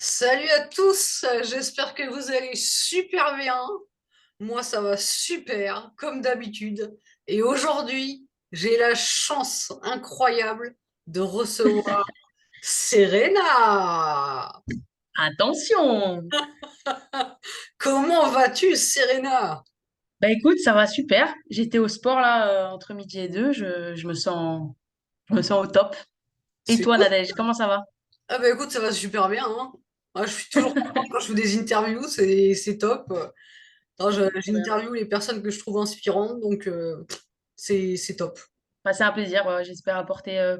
Salut à tous, j'espère que vous allez super bien. Moi, ça va super, comme d'habitude. Et aujourd'hui, j'ai la chance incroyable de recevoir Serena. Attention! Comment vas-tu, Serena? Bah écoute, ça va super. J'étais au sport là entre midi et deux. Je me sens au top. Et C'est toi, cool. Nadège, comment ça va? Ah bah écoute, ça va super bien, hein. Moi, je suis toujours contente quand je fais des interviews, c'est top. Non, Trop bien. j'interviewe les personnes que je trouve inspirantes, donc c'est top. Bah, c'est un plaisir. J'espère apporter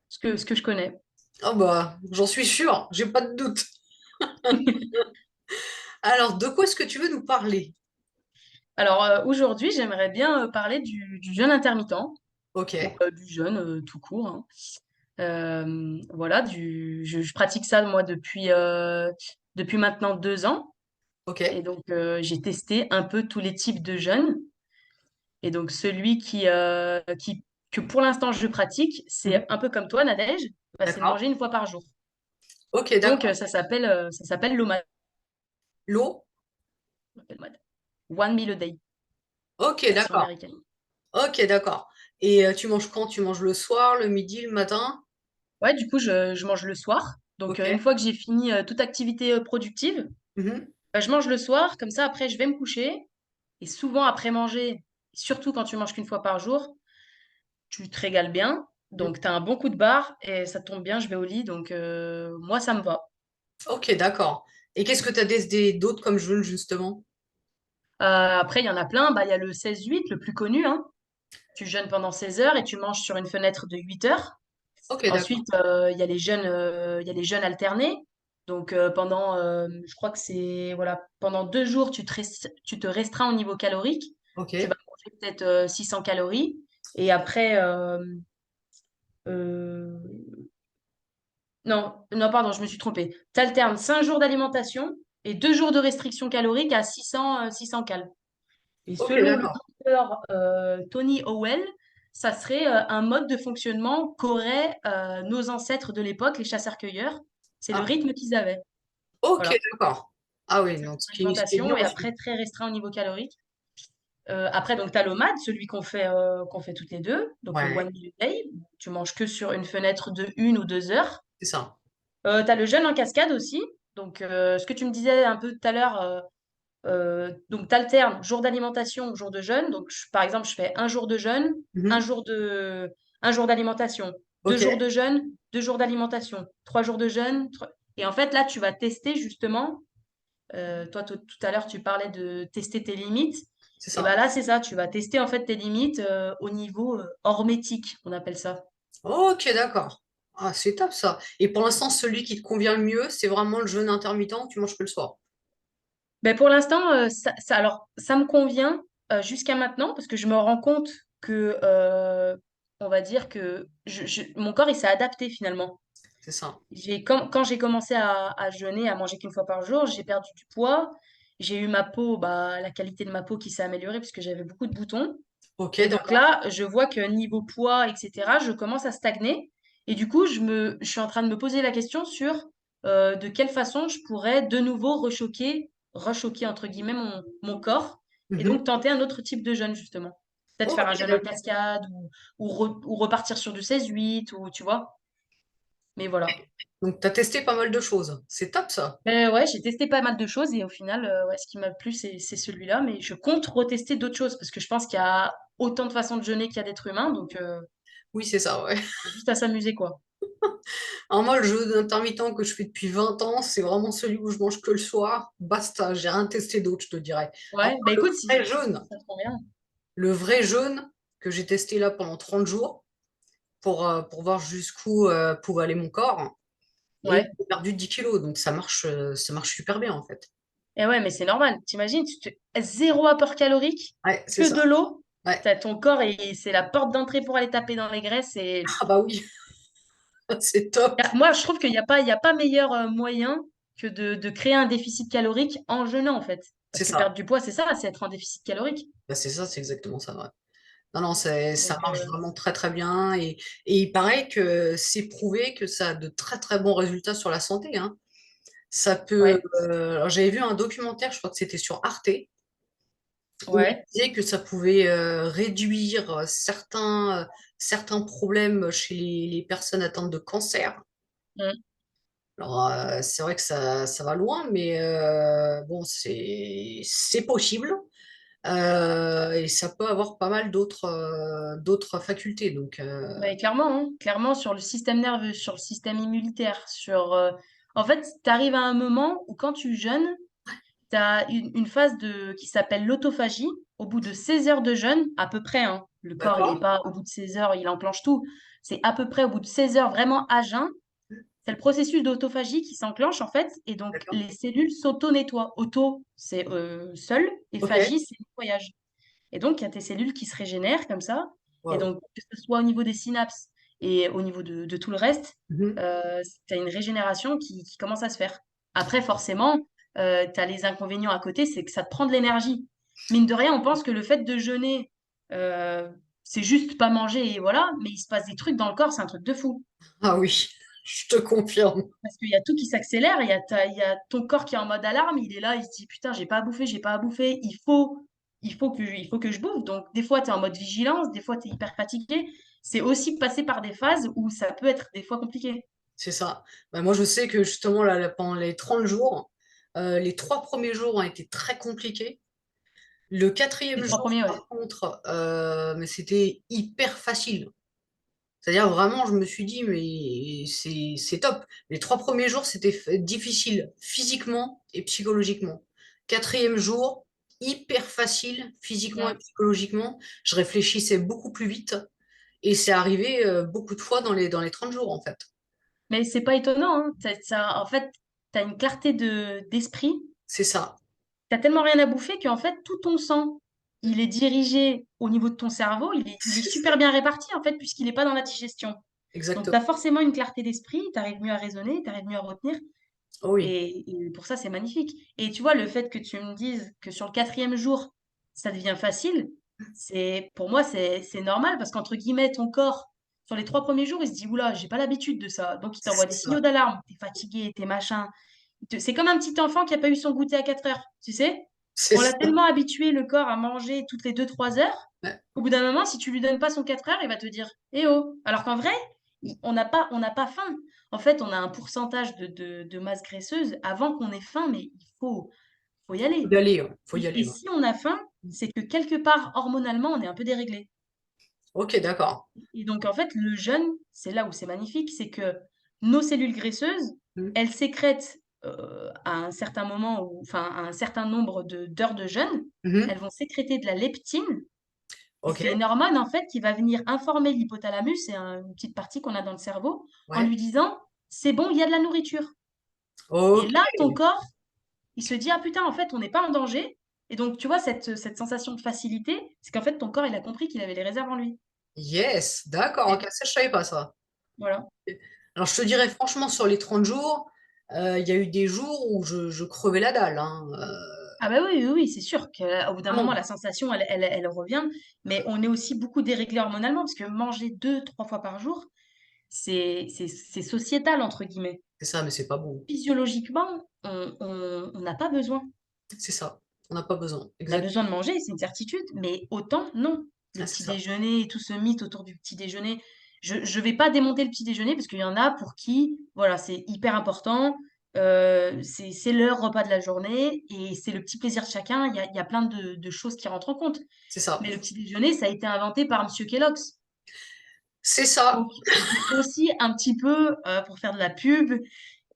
ce que je connais. Ah bah, j'en suis sûre, j'ai pas de doute. Alors, de quoi est-ce que tu veux nous parler? Alors aujourd'hui, j'aimerais bien parler du jeûne intermittent Ok, ou du jeûne tout court, hein. Voilà, je pratique ça moi depuis maintenant 2 ans. ok. Et donc j'ai testé un peu tous les types de jeûnes. Et donc, celui que pour l'instant je pratique, Mhm. c'est un peu comme toi, Nadège, bah, c'est de D'accord. manger une fois par jour. Ok, Donc, d'accord. ça s'appelle l'OMAD. L'eau? One Meal a Day, Ok, version d'accord. américaine. Ok, d'accord. Et tu manges quand? Tu manges le soir, le midi, le matin? Ouais, du coup, je mange le soir. Donc, Ok. une fois que j'ai fini toute activité productive, Mhm. bah, je mange le soir. Comme ça, après, je vais me coucher. Et souvent, après manger, surtout quand tu manges qu'une fois par jour, tu te régales bien. Mhm. Donc, tu as un bon coup de barre et ça tombe bien, je vais au lit. Donc, moi, ça me va. Ok, d'accord. Et qu'est-ce que tu as décidé d'autre comme jeûne, justement? Après, il y en a plein. Bah, il y a le 16-8, le plus connu, hein. Tu jeûnes pendant 16 heures et tu manges sur une fenêtre de 8 heures. Ok, d'accord. Ensuite, il y a les jeûnes alternés. Donc, je crois que c'est, voilà, pendant 2 jours, tu te restreins au niveau calorique. Ok. Tu vas manger peut-être 600 calories. Et après, euh, non, non, pardon, je me suis trompée. Tu alternes 5 jours d'alimentation et 2 jours de restriction calorique à 600 calories. Et Ok, selon le d'accord. docteur Tony Howell, ça serait un mode de fonctionnement qu'auraient nos ancêtres de l'époque, les chasseurs-cueilleurs. C'est le Ah, rythme qu'ils avaient. ok, Voilà. d'accord. Ah oui, Ça, donc c'est ce qui est bien l'alimentation et aussi. après très restreint au niveau calorique. Après, donc, tu as l'OMAD, celui qu'on fait toutes les deux, donc le Ouais, One Meal a Day. Tu manges que sur une fenêtre de 1 ou 2 heures. c'est ça. Tu as le jeûne en cascade aussi. Donc, ce que tu me disais un peu tout à l'heure, donc, tu alternes jour d'alimentation, jour de jeûne. Donc, par exemple, je fais un jour de jeûne, un Mhm. jour un jour d'alimentation, deux Ok. jours de jeûne, 2 jours d'alimentation, 3 jours de jeûne. Et en fait, là, tu vas tester justement. Toi, tout à l'heure, tu parlais de tester tes limites. C'est Et ben ça. là, c'est ça. Tu vas tester en fait tes limites au niveau hormétique, on appelle ça. Ok, d'accord. Ah, c'est top ça. Et pour l'instant, celui qui te convient le mieux, c'est vraiment le jeûne intermittent où tu manges que le soir. Ben pour l'instant, alors, ça me convient jusqu'à maintenant parce que je me rends compte que, on va dire que mon corps, il s'est adapté finalement. C'est ça. Quand j'ai commencé à jeûner, à manger qu'une fois par jour, j'ai perdu du poids. J'ai eu ma peau, bah, la qualité de ma peau qui s'est améliorée parce que j'avais beaucoup de boutons. Ok, Et donc d'accord. là, je vois que niveau poids, etc., je commence à stagner. Et du coup, je suis en train de me poser la question sur de quelle façon je pourrais de nouveau rechoquer entre guillemets mon corps et Mhm. donc tenter un autre type de jeûne, justement. Peut-être faire Ok, un jeûne en d'accord. cascade ou repartir sur du 16-8 ou tu vois. Mais voilà. Donc, tu as testé pas mal de choses. C'est top ça. Mais ouais, j'ai testé pas mal de choses et au final, ouais, ce qui m'a plu, c'est celui-là. Mais je compte retester d'autres choses parce que je pense qu'il y a autant de façons de jeûner qu'il y a d'êtres humains. Donc, Oui, c'est ça, ouais. juste à s'amuser, quoi. Alors moi, le jeûne intermittent que je fais depuis 20 ans, c'est vraiment celui où je mange que le soir. Basta, j'ai rien testé d'autre, je te dirais. Ouais, Après, bah le écoute, vrai si jeûne, ça te convient. le vrai jeûne que j'ai testé là pendant 30 jours pour voir jusqu'où pouvait aller mon corps. Et Ouais. j'ai perdu 10 kilos, donc ça marche super bien en fait. Et ouais, mais c'est normal. T'imagines, zéro apport calorique, Ouais, c'est que ça. de l'eau. Ouais. T'as ton corps et c'est la porte d'entrée pour aller taper dans les graisses. Et Ah bah oui, c'est top. moi, je trouve qu'il y a pas meilleur moyen que de créer un déficit calorique en jeûnant, en fait. Parce C'est que ça. perdre du poids, c'est ça, c'est être en déficit calorique. Bah, c'est ça, c'est exactement ça. Ouais. Non, non, ça Donc, marche vraiment très très bien. Et il paraît que c'est prouvé que ça a de très très bons résultats sur la santé, hein. Ça peut. Ouais, Alors j'avais vu un documentaire, je crois que c'était sur Arte, où il ouais. disait que ça pouvait réduire certains problèmes chez les personnes atteintes de cancer. Mm. Alors, c'est vrai que ça va loin, mais bon, c'est possible. Et ça peut avoir pas mal d'autres facultés. Donc, Ouais, clairement, hein. Clairement, sur le système nerveux, sur le système immunitaire, En fait, tu arrives à un moment où quand tu jeûnes, tu as une phase qui s'appelle l'autophagie. Au bout de 16 heures de jeûne, à peu près, hein, le corps, il n'est d'accord, pas au bout de 16 heures, il enclenche tout. C'est à peu près au bout de 16 heures, vraiment à jeun. C'est le processus d'autophagie qui s'enclenche, en fait. Et donc, d'accord. les cellules s'auto-nettoient. Auto, c'est seul. Et Ok. phagie, c'est nettoyage. Et donc, il y a tes cellules qui se régénèrent comme ça. Et Wow. donc, que ce soit au niveau des synapses et au niveau de tout le reste, Mhm. tu as une régénération qui commence à se faire. Après, forcément, tu as les inconvénients à côté, c'est que ça te prend de l'énergie. Mine de rien, on pense que le fait de jeûner, euh, c'est juste pas manger et voilà, mais il se passe des trucs dans le corps, c'est un truc de fou. Ah oui, je te confirme. Parce qu'il y a tout qui s'accélère, il y a ton corps qui est en mode alarme, il est là, il se dit putain, j'ai pas à bouffer, j'ai pas à bouffer, il faut que je bouffe. Donc, des fois, tu es en mode vigilance, des fois, tu es hyper fatigué. C'est aussi passer par des phases où ça peut être des fois compliqué. C'est ça. Bah, moi, je sais que justement, là, pendant les 30 jours, les 3 premiers jours ont été très compliqués. Le Les quatrième trois jour, premiers, ouais. par contre, mais c'était hyper facile. C'est-à-dire vraiment, je me suis dit, mais c'est top. Les 3 premiers jours, c'était difficile physiquement et psychologiquement. Quatrième jour, hyper facile physiquement et Mm. psychologiquement. Je réfléchissais beaucoup plus vite et c'est arrivé beaucoup de fois dans les 30 jours, en fait. Mais c'est pas étonnant, hein. En fait, tu as une clarté d'esprit. C'est ça, T'as tellement rien à bouffer qu'en fait, tout ton sang, il est dirigé au niveau de ton cerveau. Il est c'est ça, super bien réparti, en fait, puisqu'il n'est pas dans la digestion. Donc, tu exactement. as forcément une clarté d'esprit, tu arrives mieux à raisonner, tu arrives mieux à retenir. Oh oui, Et pour ça, c'est magnifique. Et tu vois, le fait que tu me dises que sur le quatrième jour, ça devient facile, pour moi, c'est normal parce qu'entre guillemets, ton corps, sur les 3 premiers jours, il se dit, oula, j'ai pas l'habitude de ça. Donc, il t'envoie c'est des signaux ça, d'alarme. T'es fatigué, t'es machin. C'est comme un petit enfant qui a pas eu son goûter à 4 heures, tu sais? c'est On l'a ça. tellement habitué, le corps, à manger toutes les 2 3 heures. Ouais, Au bout d'un moment, si tu lui donnes pas son 4 heures, il va te dire, eh oh. Alors qu'en vrai, on n'a pas faim. En fait, on a un pourcentage de masse graisseuse avant qu'on ait faim, mais faut y faut aller. y aller, ouais. Faut y Et aller, ouais. si on a faim, c'est que quelque part, hormonalement, on est un peu déréglé. Ok, d'accord. Et donc, en fait, le jeûne, c'est là où c'est magnifique, c'est que nos cellules graisseuses, Mhm. elles sécrètent à un certain moment, enfin, à un certain nombre d'heures de jeûne, Mhm. elles vont sécréter de la leptine. Et Ok, c'est une hormone, en fait, qui va venir informer l'hypothalamus, c'est une petite partie qu'on a dans le cerveau, en ouais. lui disant, c'est bon, il y a de la nourriture. Et Ok, là, ton corps, il se dit, ah putain, en fait, on n'est pas en danger. Et donc, tu vois, cette sensation de facilité, c'est qu'en fait, ton corps, il a compris qu'il avait les réserves en lui. yes, d'accord, ok, Et ça je savais pas ça. voilà. Alors je te dirais franchement, sur les 30 jours, il y a eu des jours où je crevais la dalle, hein. Ah bah oui, oui, oui, c'est sûr qu'au bout d'un moment, Vraiment, la sensation, elle revient. Mais on est aussi beaucoup déréglé hormonalement, parce que manger 2 3 fois par jour, c'est sociétal, entre guillemets. c'est ça, mais c'est pas bon. Physiologiquement, on n'a pas besoin. C'est ça, on n'a pas besoin, On a exact. besoin de manger, c'est une certitude, mais autant, non. Le Ah, c'est petit ça, déjeuner et tout ce mythe autour du petit déjeuner, je ne vais pas démonter le petit déjeuner parce qu'il y en a pour qui, voilà, c'est hyper important. C'est leur repas de la journée et c'est le petit plaisir de chacun. Il y a plein de choses qui rentrent en compte. c'est ça. Mais le petit déjeuner, ça a été inventé par Monsieur Kellogg's. C'est ça, Donc, c'est aussi un petit peu pour faire de la pub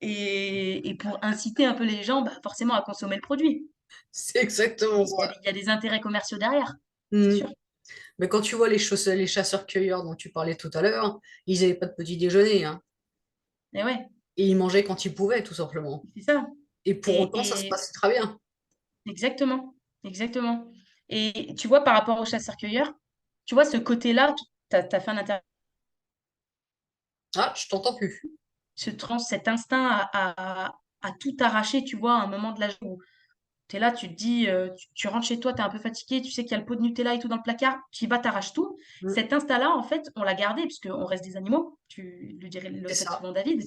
et pour inciter un peu les gens, bah, forcément, à consommer le produit. c'est exactement ça. Il y a des intérêts commerciaux derrière, c'est Hmm. sûr. Mais quand tu vois les chasseurs-cueilleurs dont tu parlais tout à l'heure, ils n'avaient pas de petit déjeuner, hein. Et ouais, Et ils mangeaient quand ils pouvaient, tout simplement. c'est ça. Et pour autant, ça se Et passait très bien. exactement, exactement. Et tu vois, par rapport aux chasseurs-cueilleurs, tu vois, ce côté-là, tu as fait un Ah, je t'entends plus. cet instinct à tout arracher, tu vois, à un moment de la journée où tu es là, tu te dis, tu rentres chez toi, tu es un peu fatigué, tu sais qu'il y a le pot de Nutella et tout dans le placard, tu y vas, t'arraches tout. Hmm. Cet instinct-là, en fait, on l'a gardé, puisqu'on reste des animaux, le C'est répète ça, souvent David.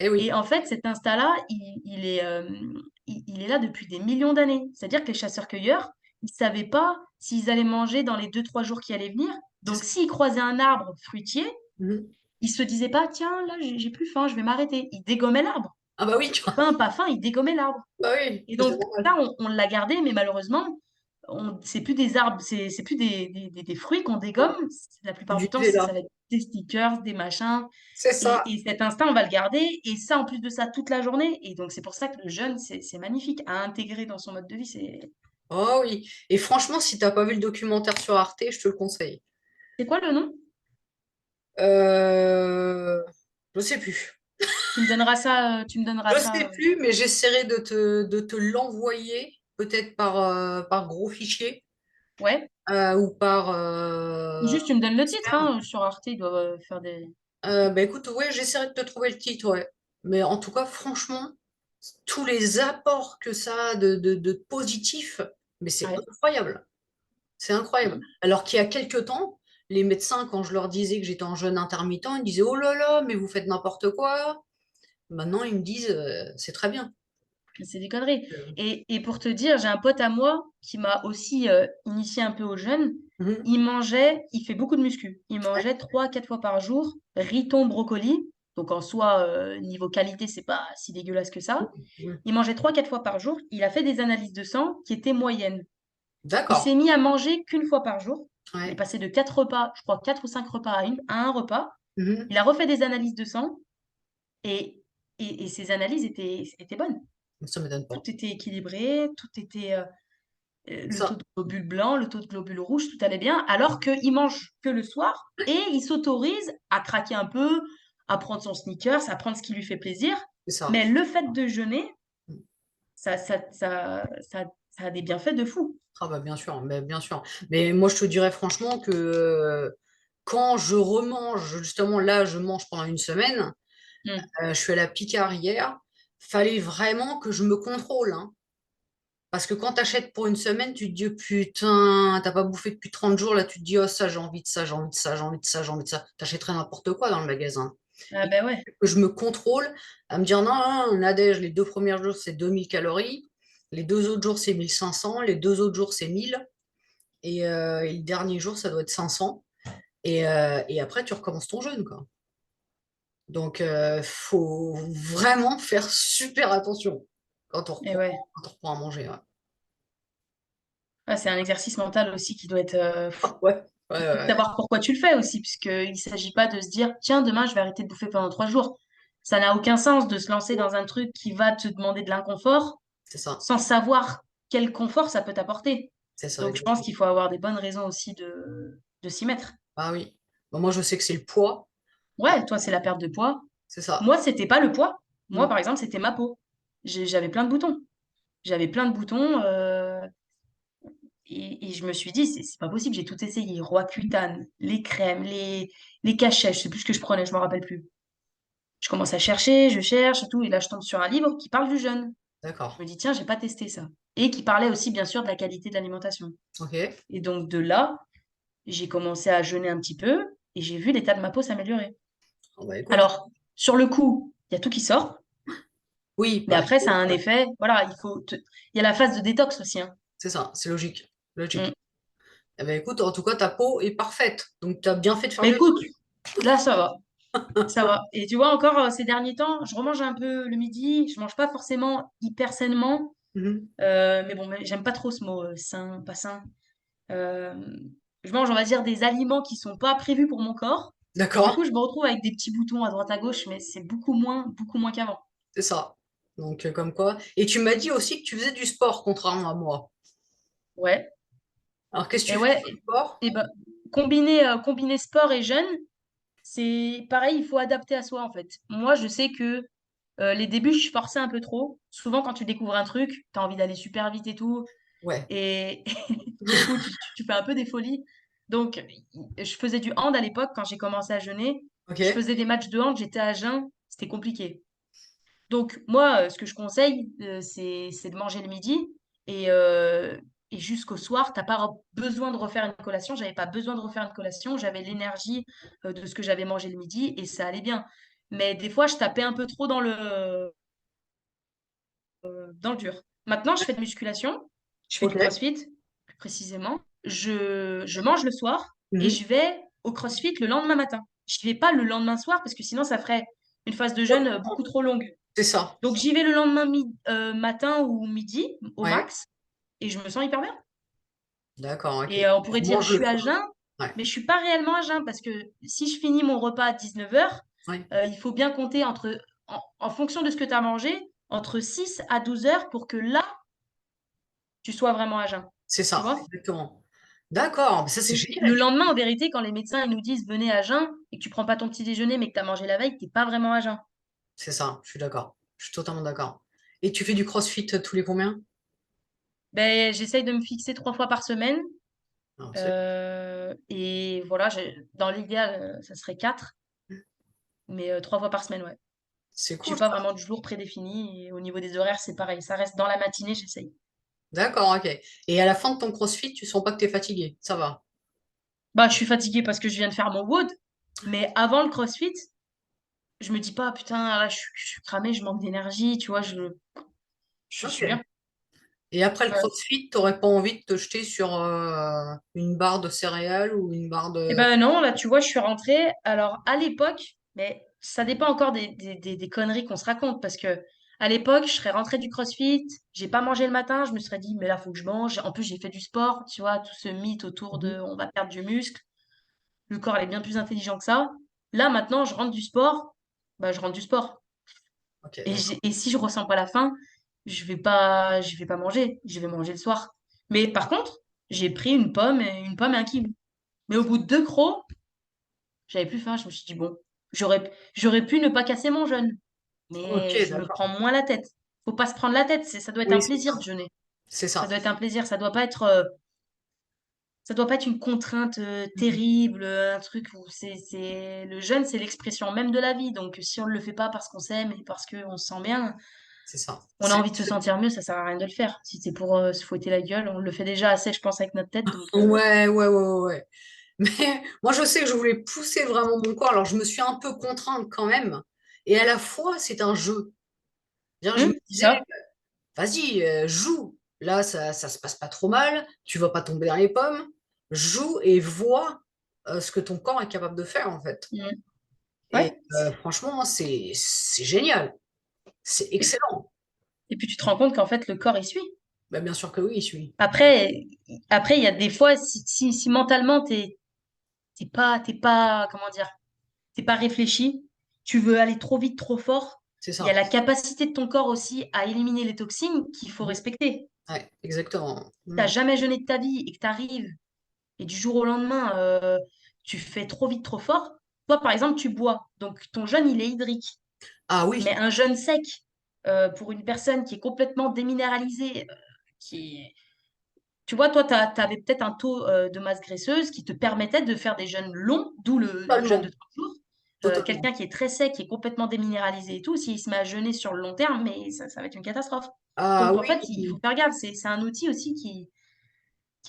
Eh Et oui. en fait, cet instinct-là, il est là depuis des millions d'années. C'est-à-dire que les chasseurs-cueilleurs, ils ne savaient pas s'ils allaient manger dans les 2, 3 jours qui allaient venir. C'est Donc, ça. s'ils croisaient un arbre fruitier, Mhm. ils se disaient pas, tiens, là, j'ai plus faim, je vais m'arrêter. Ils dégommaient l'arbre. Ah bah oui, tu vois. Faim, pas faim, ils dégommaient l'arbre. Bah oui, Et c'est donc, normal. ça, on l'a gardé, mais malheureusement, c'est plus des arbres, c'est plus des fruits qu'on dégomme. La C'est plupart du du temps, thé, ça là. va être des stickers, des machins. C'est ça. Et cet instinct, on va le garder. Et ça, en plus de ça, toute la journée. Et donc, c'est pour ça que le jeûne, c'est magnifique à intégrer dans son mode de vie. Oh oui. Et franchement, si t'as pas vu le documentaire sur Arte, je te le conseille. C'est quoi le nom? Euh... Je sais plus. Tu me donneras ça. Tu me donneras Je ça. sais plus, mais j'essaierai de te l'envoyer, peut-être par gros fichier Ouais. ou par Ou juste, tu me donnes le titre. transfert. Hein. Sur Arte, ils doivent faire des. Bah écoute, ouais, j'essaierai de te trouver le titre, ouais. Mais en tout cas, franchement, tous les apports que ça a de positif, mais c'est Ouais. incroyable. C'est incroyable. Mm. Alors qu'il y a quelques temps, les médecins, quand je leur disais que j'étais en jeûne intermittent, ils disaient, oh là là, mais vous faites n'importe quoi. Maintenant, ils me disent, c'est très bien. C'est des conneries. Euh, Et pour te dire, j'ai un pote à moi qui m'a aussi initié un peu au jeûne. mhm. Il fait beaucoup de muscu. Il Ouais, mangeait 3, 4 fois par jour, riz, thon, brocoli. Donc en soi, niveau qualité, c'est pas si dégueulasse que ça. ouais. Il mangeait 3, 4 fois par jour. Il a fait des analyses de sang qui étaient moyennes. Il D'accord. s'est mis à manger qu'une fois par jour. Il est Ouais. passé de 4 repas, je crois 4 ou 5 repas à un repas. Mhm. Il a refait des analyses de sang et, et ses analyses étaient bonnes. Ça ne m'étonne Tout pas. était équilibré, tout était le taux Ça, de globules blancs, le taux de globules rouges, tout allait bien, alors qu'il mange que le soir et il s'autorise à craquer un peu, à prendre son sneakers, à prendre ce qui lui fait plaisir. c'est ça. Mais le fait de jeûner, ça a des bienfaits de fou. Ah bah bien sûr, mais bien sûr. Mais moi, je te dirais franchement que quand je remange, justement là, je mange pendant une semaine, Mm. je suis à la Picard hier, fallait vraiment que je me contrôle, hein. Parce que quand tu achètes pour une semaine, tu te dis, oh, putain, t'as pas bouffé depuis 30 jours, là, tu te dis, oh, ça, j'ai envie de ça, j'ai envie de ça, j'ai envie de ça, j'ai envie de ça. T'achèterais n'importe quoi dans le magasin. Ah Et ben ouais. que je me contrôle à me dire, non, non, Nadège, les 2 premiers jours, c'est 2000 calories, les 2 autres jours, c'est 1500, les 2 autres jours, c'est 1000, et le dernier jour, ça doit être 500. Et après, tu recommences ton jeûne, quoi. Donc, faut vraiment faire super attention quand on Et reprend, ouais. quand on reprend à manger. Ouais, Ah, c'est un exercice mental aussi qui doit être. ouais, ouais, Faut ouais, savoir pourquoi tu le fais aussi, puisqu'il ne s'agit pas de se dire, tiens, demain, je vais arrêter de bouffer pendant 3 jours. Ça n'a aucun sens de se lancer ouais. dans un truc qui va te demander de l'inconfort C'est ça, sans savoir quel confort ça peut t'apporter. c'est ça, Donc, je pense exactement. qu'il faut avoir des bonnes raisons aussi de s'y mettre. Ah oui. Bon, moi, je sais que c'est le poids. Ah, Ouais, toi, c'est la perte de poids. c'est ça. Moi, c'était pas le poids. Moi, Mm. par exemple, c'était ma peau. J'avais plein de boutons. J'avais plein de boutons. Et je me suis dit, c'est pas possible, j'ai tout essayé. Roaccutane, les crèmes, les cachets, je sais plus ce que je prenais, je me rappelle plus. Je commence à chercher, je cherche et tout, et là je tombe sur un livre qui parle du jeûne. D'accord. Je me dis, tiens, j'ai pas testé ça. Et qui parlait aussi, bien sûr, de la qualité de l'alimentation. Ok. Et donc de là, j'ai commencé à jeûner un petit peu et j'ai vu l'état de ma peau s'améliorer. Ah bah écoute. Alors, sur le coup, il y a tout qui sort, Oui, mais bah, après, ça a un effet. Voilà, il y a la phase de détox aussi, hein. c'est ça, c'est logique. Mm. Logique. Eh ben, écoute, en tout cas, ta peau est parfaite. Donc, tu as bien fait de faire Mais le écoute, là, ça va. Ça va. Et tu vois, encore ces derniers temps, je remange un peu le midi. Je mange pas forcément hyper sainement. Mhm. Mais bon, j'aime pas trop ce mot sain, pas sain. Euh, je mange, on va dire, des aliments qui sont pas prévus pour mon corps. Et du D'accord, coup, je me retrouve avec des petits boutons à droite à gauche, mais c'est beaucoup moins qu'avant. c'est ça. Donc, comme quoi. Et tu m'as dit aussi que tu faisais du sport, contrairement à moi. Ouais. Alors, qu'est-ce que Et tu fais ouais, comme sport? et ben, combiner sport et jeûne, c'est pareil, il faut adapter à soi, en fait. Moi, je sais que les débuts, je forçais un peu trop. Souvent, quand tu découvres un truc, tu as envie d'aller super vite et tout. Ouais. Et du coup, tu fais un peu des folies. Donc, je faisais du hand à l'époque quand j'ai commencé à jeûner. Je Ok. faisais des matchs de hand, j'étais à jeun, c'était compliqué. Donc, moi, ce que je conseille, c'est de manger le midi et jusqu'au soir, t'as pas besoin de refaire une collation. J'avais pas besoin de refaire une collation, j'avais l'énergie de ce que j'avais mangé le midi et ça allait bien. mais des fois, je tapais un peu trop dans le dur. Maintenant, je fais de musculation, je fais du Ok. CrossFit, plus précisément. Je mange le soir et Mhm. je vais au CrossFit le lendemain matin. Je vais pas le lendemain soir parce que sinon, ça ferait une phase de jeûne beaucoup trop longue. C'est ça. Donc, j'y vais le lendemain matin ou midi au Ouais. max et je me sens hyper bien. D'accord, ok. Et on pourrait dire, je Mange-le, suis à quoi. jeun, Ouais. mais je suis pas réellement à jeun parce que si je finis mon repas à 19h, Ouais. il faut bien compter en fonction de ce que tu as mangé, entre 6 à 12 heures pour que là, tu sois vraiment à jeun. C'est Tu ça, vois? exactement. D'accord, mais ça c'est Donc, génial. le lendemain, en vérité, quand les médecins ils nous disent venez à jeun et que tu prends pas ton petit déjeuner mais que tu as mangé la veille, t'es pas vraiment à jeun. C'est ça, je suis d'accord. Je suis totalement d'accord. Et tu fais du CrossFit tous les combien? Ben, j'essaye de me fixer 3 fois par semaine. Alors, c'est Et voilà, dans l'idéal, ça serait 4, mais 3 fois par semaine, ouais. c'est J'ai cool pas ça. vraiment de jour prédéfini et au niveau des horaires, c'est pareil. Ça reste dans la matinée, j'essaye. D'accord, ok. Et à la fin de ton CrossFit, tu sens pas que tu es fatigué. Ça va. Bah, je suis fatiguée parce que je viens de faire mon WOD, mais avant le CrossFit, je me dis pas, putain, là, je suis cramée, je manque d'énergie, tu vois, je Ok. suis bien. Et après le Ouais. CrossFit, t'aurais pas envie de te jeter sur une barre de céréales ou une barre Et de... ben non, là, tu vois, je suis rentrée. Alors, à l'époque, mais ça dépend encore des conneries qu'on se raconte parce que à l'époque, je serais rentrée du CrossFit, j'ai pas mangé le matin, je me serais dit, mais là, faut que je mange. En plus, j'ai fait du sport, tu vois, tout ce mythe autour Mhm. de on va perdre du muscle. Le corps, il est bien plus intelligent que ça. Là, maintenant, je rentre du sport, bah, je rentre du sport. Ok, Et si je ressens pas la faim, je vais pas manger, je vais manger le soir. Mais par contre, j'ai pris une pomme et un kiwi. Mais au bout de 2 crocs, j'avais plus faim. Je me suis dit, bon, j'aurais pu ne pas casser mon jeûne, ok, mais je me prends d'accord. moins la tête. Faut pas se prendre la tête, ça doit être Oui, un c'est plaisir ça. de jeûner. C'est Ça ça. doit être un plaisir, ça doit pas être une contrainte Mhm. terrible, un truc où le jeûne, c'est l'expression même de la vie. Donc si on ne le fait pas parce qu'on s'aime et parce qu'on se sent bien, C'est ça. on a envie de se sentir mieux, ça sert à rien de le faire. Si c'est pour se fouetter la gueule, on le fait déjà assez, je pense, avec notre tête. Donc Ouais, ouais, ouais, ouais, ouais. Mais moi, je sais que je voulais pousser vraiment mon corps, alors je me suis un peu contrainte quand même. Et à la fois, c'est un jeu. Bien, je me c'est disais, ça. vas-y, joue. Là, ça se passe pas trop mal. Tu vas pas tomber dans les pommes. Joue et vois ce que ton corps est capable de faire, en fait. Mm. Ouais. Et franchement, c'est génial. C'est Et, excellent. et puis tu te rends compte qu'en fait, le corps, il suit. Bah, bien sûr que oui, je suis. Après, il y a des fois, si mentalement, t'es pas, comment dire, t'es pas réfléchi, tu veux aller trop vite, trop fort, C'est il y a ça. la capacité de ton corps aussi à éliminer les toxines qu'il faut Mhm. respecter. Ouais, exactement. T'as Mhm. jamais jeûné de ta vie et que t'arrives et du jour au lendemain, tu fais trop vite, trop fort. Toi, par exemple, tu bois, donc ton jeûne, il est hydrique. Ah Mais oui. un jeûne sec, pour une personne qui est complètement déminéralisée, qui tu vois, toi, tu avais peut-être un taux de masse graisseuse qui te permettait de faire des jeûnes longs, d'où le jeûne de Totalement. 30 jours. Totalement. Quelqu'un qui est très sec, qui est complètement déminéralisé et tout, s'il se met à jeûner sur le long terme, mais ça va être une catastrophe. Ah Donc, en fait, il faut oui. faire gaffe. C'est un outil aussi qui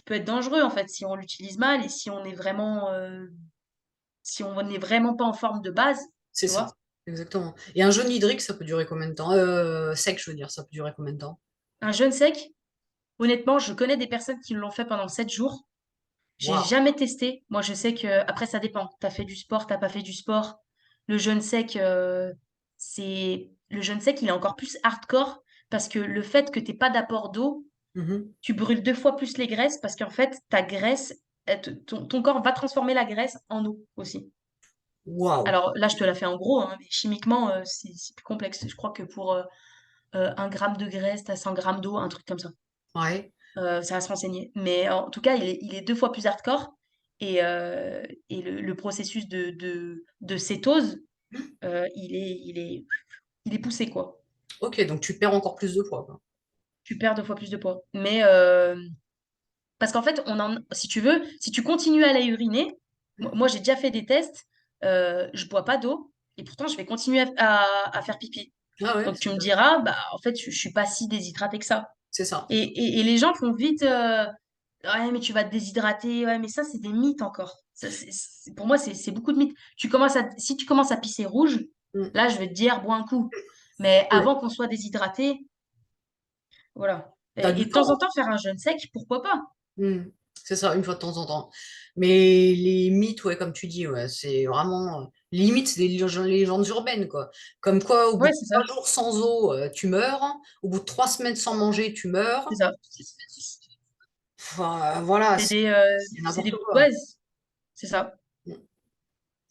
peut être dangereux, en fait, si on l'utilise mal et si on n'est vraiment pas en forme de base, C'est tu ça. vois. Exactement. Et un jeûne hydrique, ça peut durer combien de temps? Sec, je veux dire, ça peut durer combien de temps? Un jeûne sec, honnêtement, je connais des personnes qui l'ont fait pendant 7 jours. J'ai Waouh. jamais testé. Moi, je sais que après ça dépend. T'as fait du sport, t'as pas fait du sport. Le jeûne sec, le jeûne sec, il est encore plus hardcore parce que le fait que t'aies pas d'apport d'eau, Mhm. tu brûles 2 fois plus les graisses parce qu'en fait, ta graisse, ton corps va transformer la graisse en eau aussi. Waouh. Alors là, je te la fais en gros, hein, mais chimiquement, c'est plus complexe. Je crois que pour 1 gramme de graisse, t'as 100 grammes d'eau, un truc comme ça. Ouais. Ça va se renseigner. Mais en tout cas, il est 2 fois plus hardcore. Et le processus de cétose, il est poussé, quoi. Ok, donc tu perds encore plus de poids, quoi. Tu perds 2 fois plus de poids. Mais parce qu'en fait, si tu veux, si tu continues à aller uriner, moi j'ai déjà fait des tests, je bois pas d'eau et pourtant je vais continuer à faire pipi. Ah ouais, Donc tu me diras, bah en fait, je suis pas si déshydratée que ça. c'est ça. Et les gens font vite, ouais, mais tu vas te déshydrater. Ouais, mais ça, c'est des mythes encore. Pour moi, c'est beaucoup de mythes. Si tu commences à pisser rouge, Mm. Là, je vais te dire, bois un coup. Mais Ouais. avant qu'on soit déshydraté, voilà. T'as Et du de temps en temps. temps, faire un jeûne sec, pourquoi pas? Mm. C'est ça, une fois de temps en temps. Mais les mythes, ouais, comme tu dis, ouais, c'est vraiment. Limite, c'est des légendes urbaines, quoi. Comme quoi, au bout Ouais, de c'est ça. 3 jours sans eau, tu meurs. Au bout de 3 semaines sans manger, tu C'est meurs. ça. Enfin, voilà, c'est C'est n'importe ouais, quoi. c'est ça. Mm. Et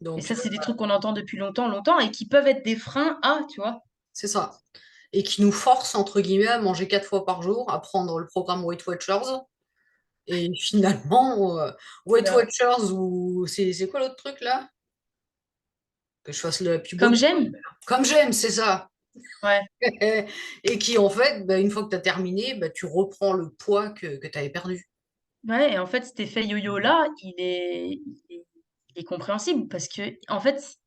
Donc, ça, c'est des trucs qu'on entend depuis longtemps, longtemps, et qui peuvent être des freins à, tu vois. c'est ça. Et qui nous force, entre guillemets, à manger 4 fois par jour, à prendre le programme Weight Watchers. Et finalement, C'est Weight ça. Watchers, ou c'est quoi l'autre truc là? Que je fasse le plus beau Comme du j'aime. comme j'aime, c'est ça. Ouais. Et qui, en fait, bah, une fois que tu as terminé, bah, tu reprends le poids que tu avais perdu. Ouais, et en fait, cet effet yo-yo-là, il est compréhensible parce que, en fait,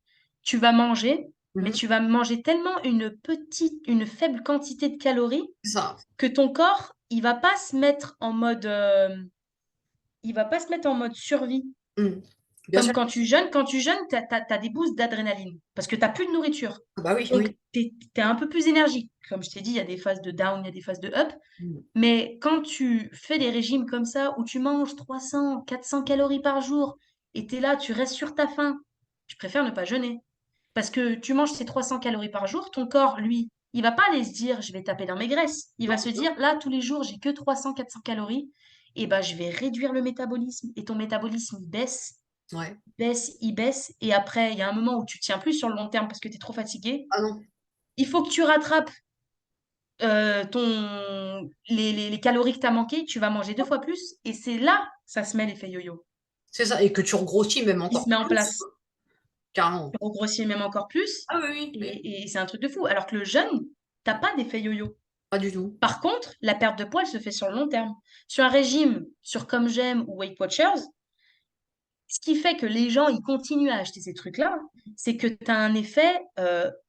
tu vas manger, mais Mhm. tu vas manger tellement une faible quantité de calories C'est ça. que ton corps, il va pas se mettre en mode survie. Mhm. Bien Comme sûr. quand tu jeûnes, t'as des boosts d'adrénaline parce que t'as plus de nourriture. Ah bah oui, Donc, oui. t'es un peu plus énergique. Comme je t'ai dit, il y a des phases de down, il y a des phases de up. Mhm. Mais quand tu fais des régimes comme ça, où tu manges 300, 400 calories par jour, et t'es là, tu restes sur ta faim, je préfère ne pas jeûner. Parce que tu manges ces 300 calories par jour, ton corps, lui, il va pas aller se dire, je vais taper dans mes graisses. Il va Non, se non. dire, là, tous les jours, j'ai que 300, 400 calories, et ben, je vais réduire le métabolisme. Et ton métabolisme, Ouais. il baisse, et après, il y a un moment où tu tiens plus sur le long terme parce que tu es trop fatigué. Ah non. Il faut que tu rattrapes les calories que tu as manquées, tu vas manger deux fois plus, et c'est là que ça se met l'effet yo-yo. C'est ça. Et que tu regrossis même Il se encore met en plus, place. carrément. Tu regrossis même encore plus, Ah oui, oui, oui. et c'est un truc de fou. Alors que le jeûne, t'as pas d'effet yo-yo. Pas du tout. Par contre, la perte de poids, elle se fait sur le long terme. Sur un régime, sur Comme J'aime ou Weight Watchers, ce qui fait que les gens, ils continuent à acheter ces trucs-là, c'est que tu as un effet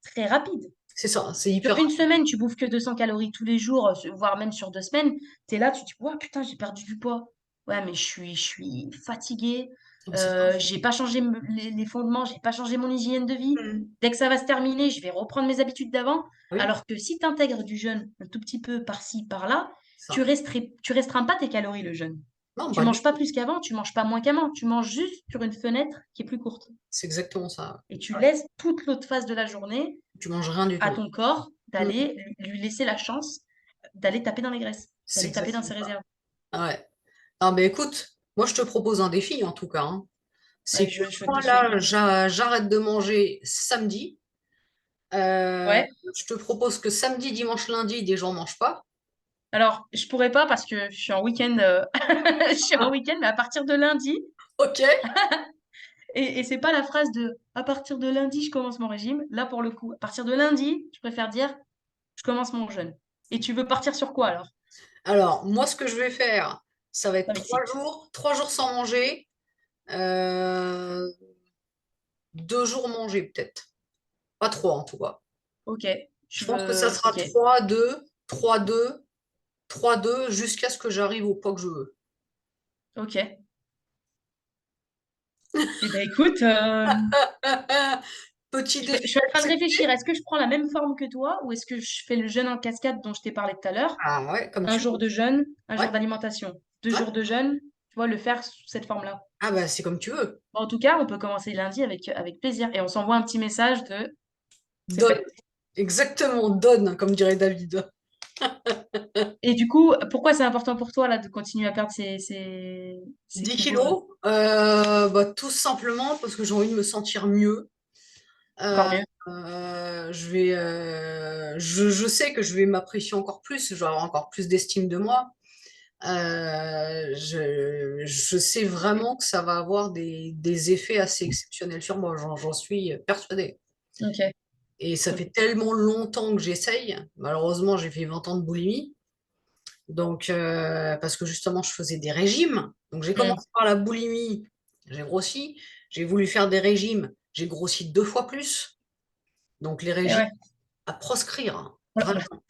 très rapide. C'est ça. C'est Sur hyper une rapide. semaine, tu bouffes que 200 calories tous les jours, voire même sur 2 semaines, tu es là, tu te dis, ouais, putain, j'ai perdu du poids. Ouais, mais je suis fatiguée, Ah, c'est ça. j'ai pas changé les fondements, j'ai pas changé mon hygiène de vie. Mhm. Dès que ça va se terminer, je vais reprendre mes habitudes d'avant. Oui, Alors que si tu intègres du jeûne un tout petit peu par-ci, par-là, ça. tu restreins pas tes calories le jeûne. Non, Tu pas du manges pas tout. plus qu'avant, tu manges pas moins qu'avant, tu manges juste sur une fenêtre qui est plus courte. C'est exactement ça. Et tu Ouais. laisses toute l'autre phase de la journée Tu manges rien du à tout. ton corps Mhm. d'aller lui laisser la chance d'aller taper dans les graisses, C'est d'aller taper dans exactement ses ça. réserves. Ah ouais. Ah ben écoute, moi je te propose un défi en tout cas, hein. C'est Ouais, que je vais moi te suivre. là, j'arrête de manger samedi. Euh, Ouais. je te propose que samedi, dimanche, lundi, des gens mangent pas. Alors, je pourrais pas parce que je suis en week-end, je suis en week-end, mais à partir de lundi, Ok. et c'est pas la phrase de à partir de lundi, je commence mon régime. Là, pour le coup, à partir de lundi, je préfère dire je commence mon jeûne. Et tu veux partir sur quoi alors? Alors, moi, ce que je vais faire, ça va être Ça trois m'excite. jours, 3 jours sans manger, euh, 2 jours mangés peut-être. Pas trois en tout cas. Ok, Je tu pense que ça veux. sera Ok, 3-2, 3-2, 3-2 jusqu'à ce que j'arrive au poids que je veux. ok. Eh ben écoute, Petit je défi suis en train de réfléchir. accepté. Est-ce que je prends la même forme que toi ou est-ce que je fais le jeûne en cascade dont je t'ai parlé tout à l'heure? Ah ouais, comme Un tu jour veux. de jeûne, un Ouais, jour d'alimentation. Deux ouais. jours de jeûne, tu vois, le faire sous cette forme-là. Ah bah c'est comme tu veux. Bon, en tout cas, on peut commencer lundi avec plaisir et on s'envoie un petit message de c'est Donne. fait. Exactement, donne, comme dirait David. Et du coup, pourquoi c'est important pour toi là de continuer à perdre ces 10 kilos là? kilos, bah, tout simplement parce que j'ai envie de me sentir mieux. Encore Euh, mieux. je sais que je vais m'apprécier encore plus, je vais avoir encore plus d'estime de moi. Je sais vraiment que ça va avoir des effets assez exceptionnels sur moi, j'en suis persuadée. Ok. Et ça Ok. fait tellement longtemps que j'essaye. Malheureusement, j'ai fait 20 ans de boulimie. Donc, parce que justement, je faisais des régimes. Donc, j'ai Hmm. commencé par la boulimie, j'ai grossi. J'ai voulu faire des régimes, j'ai grossi 2 fois plus. Donc, les Et régimes ouais, à proscrire, hein, on l'a vraiment.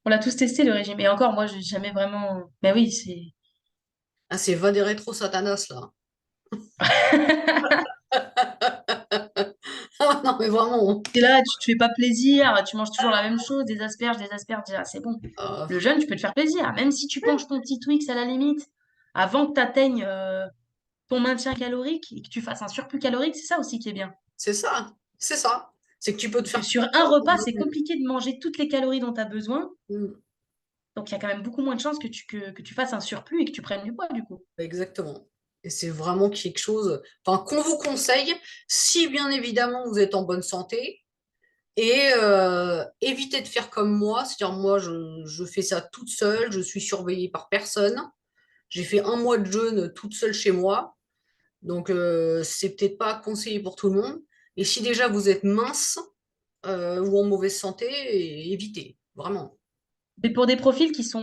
on l'a tous testé le régime. Et encore, moi, j'ai jamais vraiment. Mais oui, c'est. Ah, c'est va des rétro Satanas, là. Non, mais vraiment. T'es là, tu te fais pas plaisir, tu manges toujours la même chose, des asperges, déjà, c'est bon. euh, Le jeûne, tu peux te faire plaisir, même si tu manges ton petit Twix à la limite, avant que tu atteignes ton maintien calorique et que tu fasses un surplus calorique, c'est ça aussi qui est bien. c'est ça, c'est ça. C'est que tu peux te Parce que faire sur un repas, plaisir. c'est compliqué de manger toutes les calories dont tu as besoin, Mm, donc il y a quand même beaucoup moins de chances que tu fasses un surplus et que tu prennes du poids, du coup. exactement. Et c'est vraiment quelque chose, enfin, qu'on vous conseille, si bien évidemment vous êtes en bonne santé. Et évitez de faire comme moi, c'est-à-dire moi je fais ça toute seule, je suis surveillée par personne. J'ai fait un mois de jeûne toute seule chez moi, donc c'est peut-être pas conseillé pour tout le monde. Et si déjà vous êtes mince ou en mauvaise santé, évitez, vraiment. Mais pour des profils qui sont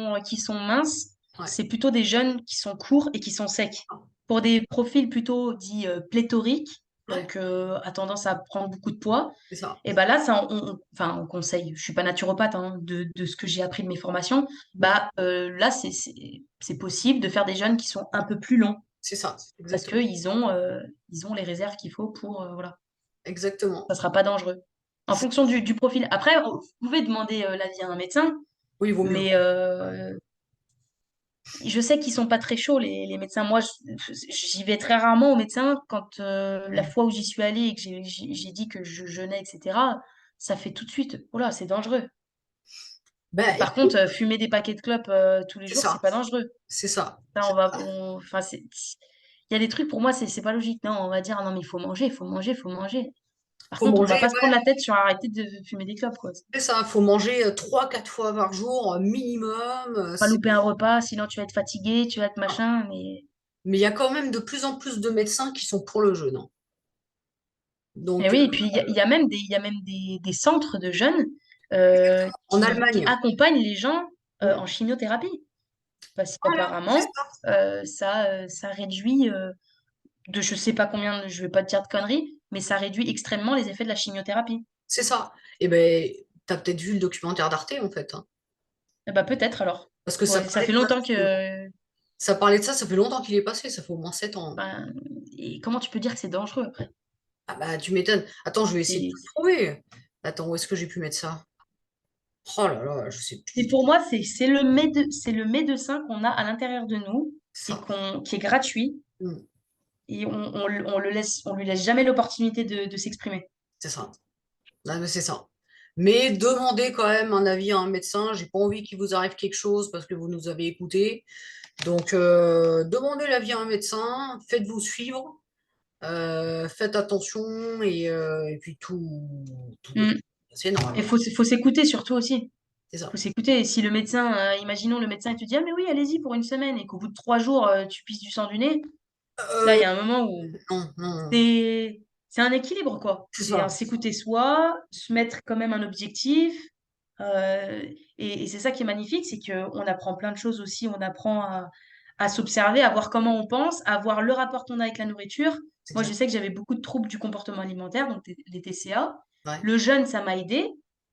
minces, Ouais, c'est plutôt des jeunes qui sont courts et qui sont secs. Pour des profils plutôt dits pléthoriques, ouais, donc à tendance à prendre beaucoup de poids, c'est ça. et bah là, ça, enfin, on conseille. Je suis pas naturopathe hein, de ce que j'ai appris de mes formations. Bah là, c'est possible de faire des jeunes qui sont un peu plus longs C'est ça, parce exactement. qu'ils ont les réserves qu'il faut pour voilà, Exactement. ça sera pas dangereux. En fonction du profil. Après, vous pouvez demander l'avis à un médecin, Oui, il vaut mieux. mais je sais qu'ils sont pas très chauds, les médecins. Moi, j'y vais très rarement au médecin. Quand la Mm. fois où j'y suis allée et que j'ai dit que je jeûnais, etc., ça fait tout de suite, oh là, c'est dangereux. Ben, Par contre, fumer des paquets de clopes tous les c'est jours, ça, c'est pas dangereux. c'est ça. Ça, enfin, il y a des trucs pour moi, c'est pas logique. Non, on va dire, non, mais il faut manger, il faut manger, il faut manger. Par Faut contre, on manger, va pas se prendre ouais, la tête sur arrêter de fumer des clopes, quoi. c'est ça, faut manger 3, 4 fois par jour minimum. Pas louper un repas, sinon tu vas être fatigué, tu vas être machin, mais Mais il y a quand même de plus en plus de médecins qui sont pour le jeûne, hein. et Donc, oui, et puis il y a même il y a même des centres de jeunes en qui Allemagne, accompagnent les gens mm, en chimiothérapie. Parce voilà, c'est qu'apparemment, ça. ça réduit de je sais pas combien, je vais pas te dire de conneries, mais ça réduit extrêmement les effets de la chimiothérapie. C'est ça. Et ben, t'as peut-être vu le documentaire d'Arte, en fait, hein. Eh ben, peut-être alors. Parce que Ouais, ça fait longtemps que. ça parlait de ça, ça fait longtemps qu'il est passé, ça fait au moins 7 ans. Ben, et comment tu peux dire que c'est dangereux après? Ah bah, tu m'étonnes. Attends, je vais essayer de te le C'est, trouver. Attends, où est-ce que j'ai pu mettre ça? Oh là là, je sais c'est plus. pour moi, c'est le médecin qu'on a à l'intérieur de nous et Ça. qui est gratuit Mm, et on lui laisse jamais l'opportunité de s'exprimer. c'est ça. Ah, mais c'est ça. Mais demandez quand même un avis à un médecin. J'ai pas envie qu'il vous arrive quelque chose parce que vous nous avez écoutés. Donc, demandez l'avis à un médecin, faites-vous suivre, faites attention et puis tout devrait Mm. passer Et normalement. faut s'écouter surtout aussi. C'est ça. Faut s'écouter. Et si le médecin, imaginons le médecin, il te dit, ah mais oui, allez-y pour une semaine, et qu'au bout de 3 jours, tu pisses du sang du nez, là, il Euh, y a un moment où non, non, c'est un équilibre, quoi. c'est C'est un ça. s'écouter soi, se mettre quand même un objectif. euh, et c'est ça qui est magnifique, c'est qu'on apprend plein de choses aussi. On apprend à s'observer, à voir comment on pense, à voir le rapport qu'on a avec la nourriture. C'est Moi, je exact. sais que j'avais beaucoup de troubles du comportement alimentaire, donc les TCA. Ouais. Le jeûne, ça m'a aidé,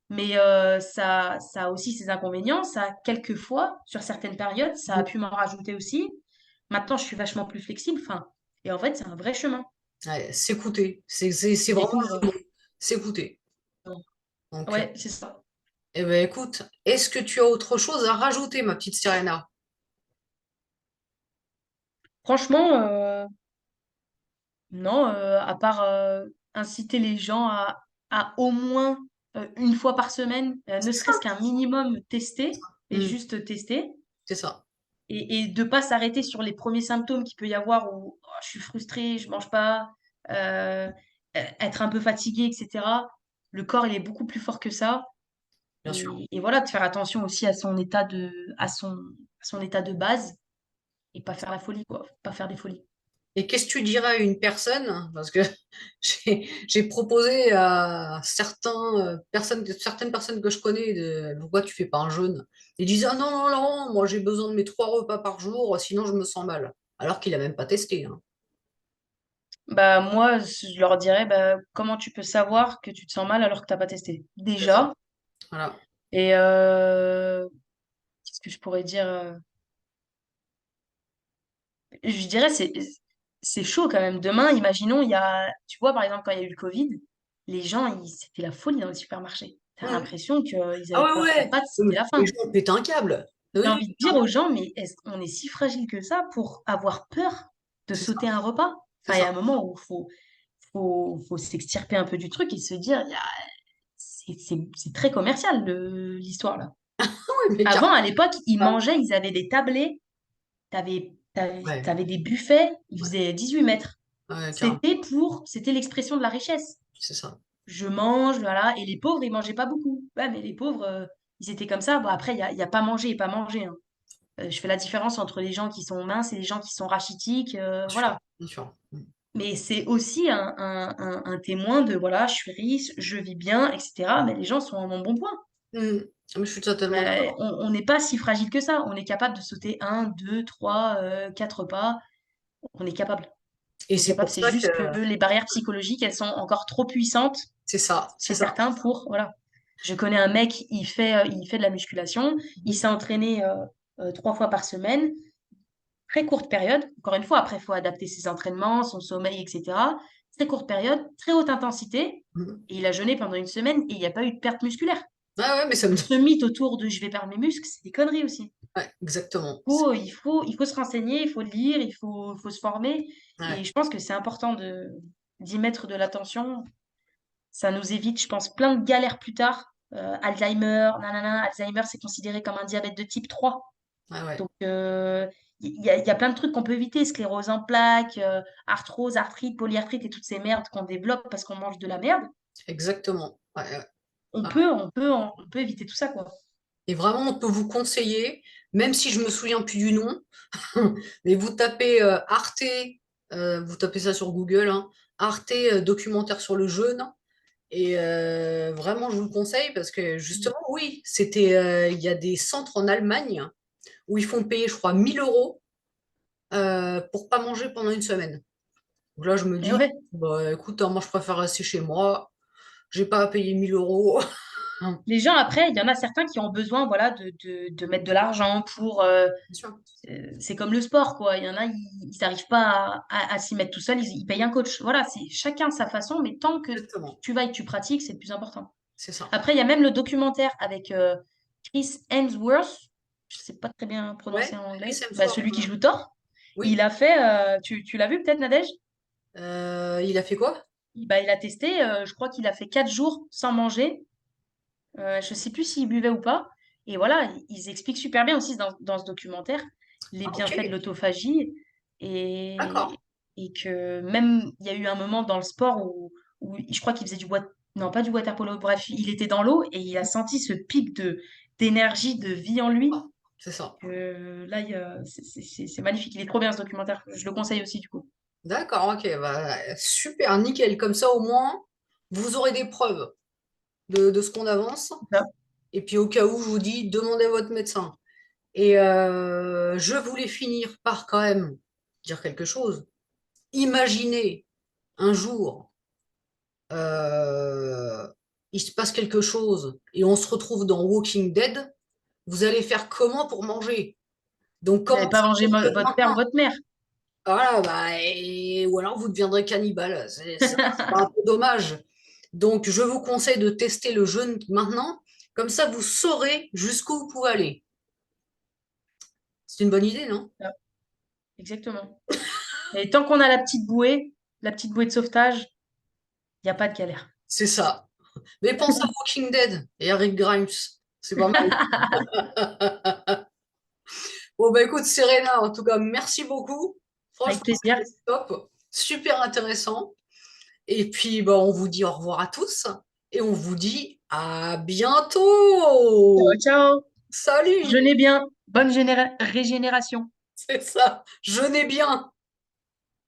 mais ça a aussi ses inconvénients. Ça, a quelquefois, sur certaines périodes, ça a pu m'en rajouter aussi. Maintenant, je suis vachement plus flexible. Enfin, et en fait, c'est un vrai chemin. Ouais, s'écouter. C'est Tu vraiment découvres. le mot. S'écouter. Donc, Ouais, c'est ça. eh ben, écoute, est-ce que tu as autre chose à rajouter, ma petite Serena? Franchement, non, à part inciter les gens à au moins une fois par semaine, ne C'est serait-ce ça. qu'un minimum tester, et Mm, juste tester, c'est ça. et de pas s'arrêter sur les premiers symptômes qu'il peut y avoir où oh, je suis frustrée, je mange pas, euh, être un peu fatigué, etc. Le corps, il est beaucoup plus fort que ça. Bien sûr. Et voilà, de faire attention aussi à son état à son état de base et pas faire la folie, quoi. Pas faire des folies. Et qu'est-ce que tu dirais à une personne, parce que j'ai proposé à certaines personnes que je connais, pourquoi tu fais pas un jeûne? Ils disent, ah non, non, non, moi j'ai besoin de mes 3 repas par jour, sinon je me sens mal. Alors qu'il a même pas testé, hein. Bah moi, je leur dirais, bah, comment tu peux savoir que tu te sens mal alors que t'as pas testé? C'est ça. Déjà. Voilà. Et qu'est-ce que je pourrais dire? Je dirais, c'est chaud quand même. Demain, imaginons, tu vois, par exemple, quand il y a eu le Covid. les gens, c'était la folie dans les supermarchés. Tu as Mhm. l'impression qu'ils Ah avaient ouais, peur qu'à ouais. pas, c'était la Les fin. gens pètent un câble. J'ai Oui, oui, envie de dire aux gens, mais est-ce qu'on est si fragile que ça pour avoir peur de c'est ça, sauter un repas? c'est Enfin, il y ça. a un moment où faut s'extirper un peu du truc et se dire, c'est très commercial, l'histoire là. Oui, mais Avant, carrément. à l'époque, ils mangeaient, ils avaient des tablés, Ouais, t'avais des buffets, ils ouais, faisaient 18 mètres. ouais, carrément. C'était l'expression de la richesse. C'est ça. Je mange, voilà. Et les pauvres, ils mangeaient pas beaucoup. Ouais, mais les pauvres, ils étaient comme ça. Bon, après, il y a pas manger et pas manger, hein. Je fais la différence entre les gens qui sont minces et les gens qui sont rachitiques, Bien sûr, voilà. bien sûr. Mais c'est aussi un témoin de, voilà, je suis riche, je vis bien, etc. Mais les gens sont en bon point. Mhm. Ah, mais je suis totalement d'accord. On n'est pas si fragile que ça. On est capable de sauter un, deux, trois, quatre pas. On est capable. Et On est c'est capable. pour C'est ça que juste que les barrières psychologiques, elles sont encore trop puissantes c'est ça, c'est chez ça. certains pour, voilà. Je connais un mec, il fait de la musculation, il Mhm. s'est entraîné 3 fois par semaine, très courte période. Encore une fois, après, il faut adapter ses entraînements, son sommeil, etc. Très courte période, très haute intensité. Mhm. Et il a jeûné pendant une semaine et il n'y a pas eu de perte musculaire. Ah ouais, mais ça me... Ce mythe autour de je vais perdre mes muscles, c'est des conneries aussi. Ouais, exactement. Il faut se renseigner, il faut lire, faut se former. Et Ouais, je pense que c'est important d'y mettre de l'attention. Ça nous évite, je pense, plein de galères plus tard. Alzheimer, nanana, Alzheimer, c'est considéré comme un diabète de type 3. ouais, ouais. Donc, il y a plein de trucs qu'on peut éviter, sclérose en plaques, arthrose, arthrite, polyarthrite et toutes ces merdes qu'on développe parce qu'on mange de la merde. Exactement. Ouais, ouais. Ouais. On peut éviter tout ça, quoi. Et vraiment, on peut vous conseiller, même si je me souviens plus du nom, mais vous tapez Arte, vous tapez ça sur Google, hein, Arte documentaire sur le jeûne. Et vraiment, je vous le conseille parce que justement, oui, il y a des centres en Allemagne où ils font payer, je crois, 1 000 € pour pas manger pendant une semaine. Donc là, je me Et dis, ouais, bah écoute, hein, moi, je préfère rester chez moi. J'ai pas à payer 1 000 €. les gens, après, il y en a certains qui ont besoin, voilà, de mettre de l'argent pour, Bien sûr, c'est comme le sport, quoi. Il y en a, ils n'arrivent pas à s'y mettre tout seuls, ils payent un coach. Voilà, c'est chacun sa façon, mais tant que exactement. tu vas et que tu pratiques, c'est le plus important. C'est ça. Après, il y a même le documentaire avec Chris Hemsworth, je sais pas très bien prononcer Ouais, en Chris anglais, bah, Hemsworth. celui qui joue Thor. Oui. Il a fait, tu l'as vu peut-être, Nadège? Il a fait quoi? Bah, il a testé, je crois qu'il a fait 4 jours sans manger. Je sais plus s'il buvait ou pas. Et voilà, ils expliquent super bien aussi dans ce documentaire les Ah, ok, bienfaits de l'autophagie d'accord. et que même il y a eu un moment dans le sport où je crois qu'il faisait non pas du water polo, bref, il était dans l'eau et il a senti ce pic d'énergie, de vie en lui. Ah, c'est ça. Là, c'est magnifique. Il est trop bien ce documentaire. Je le conseille aussi du coup. D'accord, ok, bah, super, nickel. Comme ça, au moins, vous aurez des preuves de ce qu'on avance. Ça. Et puis, au cas où, je vous dis, demandez à votre médecin. Et je voulais finir par quand même dire quelque chose. Imaginez un jour, euh, il se passe quelque chose et on se retrouve dans Walking Dead. Vous allez faire comment pour manger? Donc, Vous n'avez pas commencez mangé peut-être votre père ou maintenant. votre mère. Voilà, bah, ou alors vous deviendrez cannibale. C'est un peu dommage. Donc, je vous conseille de tester le jeûne maintenant. Comme ça, vous saurez jusqu'où vous pouvez aller. C'est une bonne idée, non? Voilà, exactement. Et tant qu'on a la petite bouée de sauvetage, il n'y a pas de galère. C'est ça. Mais pensez à Walking Dead et Eric Grimes. C'est pas mal. Bon, bah écoute, Serena, en tout cas, merci beaucoup. Avec Franchement, plaisir. c'était top. Super intéressant. Et puis, bah, on vous dit au revoir à tous et on vous dit à Ciao, bientôt. ciao. Salut, Jeûnez bien. Bonne régénération. c'est ça. Jeûnez bien.